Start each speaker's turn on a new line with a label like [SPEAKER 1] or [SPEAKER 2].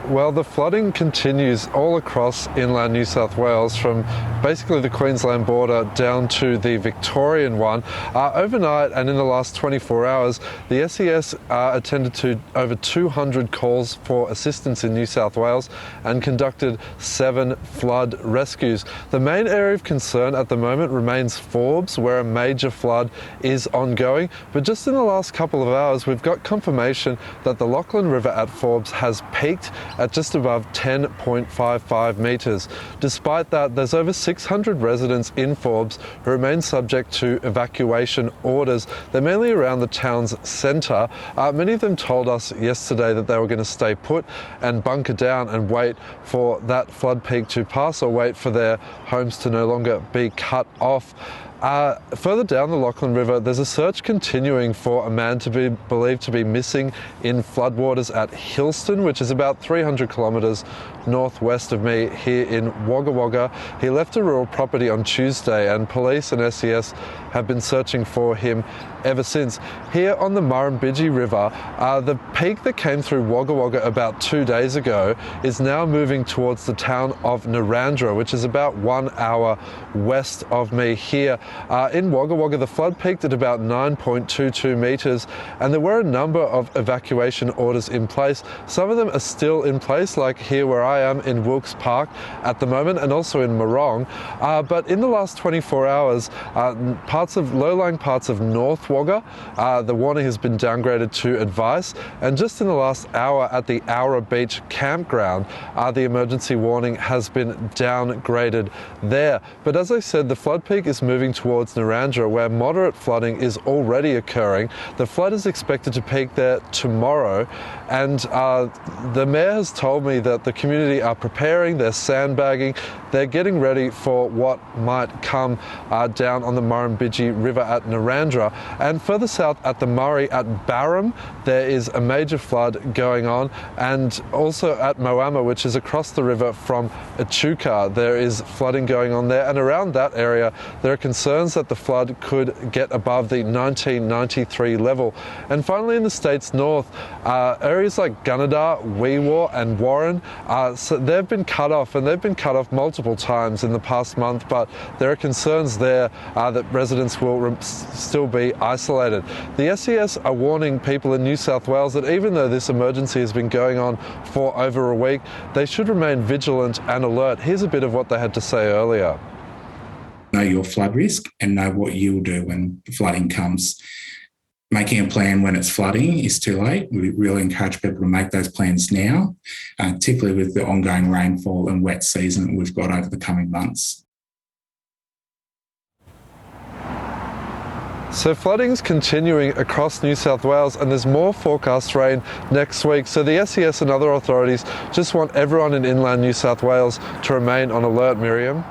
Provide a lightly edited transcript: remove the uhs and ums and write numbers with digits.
[SPEAKER 1] Well, the flooding continues all across inland New South Wales, from basically the Queensland border down to the Victorian one. Overnight and in the last 24 hours, the SES attended to over 200 calls for assistance in New South Wales and conducted 7 flood rescues. The main area of concern at the moment remains Forbes, where a major flood is ongoing. But just in the last couple of hours, we've got confirmation that the Lachlan River at Forbes has peaked at just above 10.55 metres. Despite that, there's over 600 residents in Forbes who remain subject to evacuation orders. They're mainly around the town's centre. Many of them told us yesterday that they were going to stay put and bunker down and wait for that flood peak to pass, or wait for their homes to no longer be cut off. Further down the Lachlan River, there's a search continuing for a man to be believed to be missing in floodwaters at Hillston, which is about 300 kilometres northwest of me here in Wagga Wagga. He left a rural property on Tuesday, and police and SES have been searching for him ever since. Here on the Murrumbidgee River, the peak that came through Wagga Wagga about 2 days ago is now moving towards the town of Narrandera, which is about 1 hour west of me here. In Wagga Wagga, the flood peaked at about 9.22 metres, and there were a number of evacuation orders in place. Some of them are still in place, like here where I am in Wilkes Park at the moment, and also in Morong. But in the last 24 hours, low-lying parts of North Wagga, the warning has been downgraded to advice, and just in the last hour at the Aura Beach campground, the emergency warning has been downgraded there. But as I said, the flood peak is moving towards Narrandera, where moderate flooding is already occurring. The flood is expected to peak there tomorrow, and the mayor has told me that the community are preparing, they're sandbagging, they're getting ready for what might come down on the Murrumbidgee River at Narrandera. And further south at the Murray at Barham, there is a major flood going on, and also at Moama, which is across the river from Echuca, there is flooding going on there. And around that area, there are concerns that the flood could get above the 1993 level. And finally, in the state's north, areas like Gunnedah, Weewaw and Warren, so they've been cut off, and they've been cut off multiple times in the past month, but there are concerns there that residents will still be isolated. The SES are warning people in New South Wales that even though this emergency has been going on for over a week, they should remain vigilant and alert. Here's a bit of what they had to say earlier.
[SPEAKER 2] Know your flood risk and know what you'll do when the flooding comes. Making a plan when it's flooding is too late. We really encourage people to make those plans now, particularly with the ongoing rainfall and wet season that we've got over the coming months.
[SPEAKER 1] So flooding's continuing across New South Wales, and there's more forecast rain next week. So the SES and other authorities just want everyone in inland New South Wales to remain on alert, Miriam.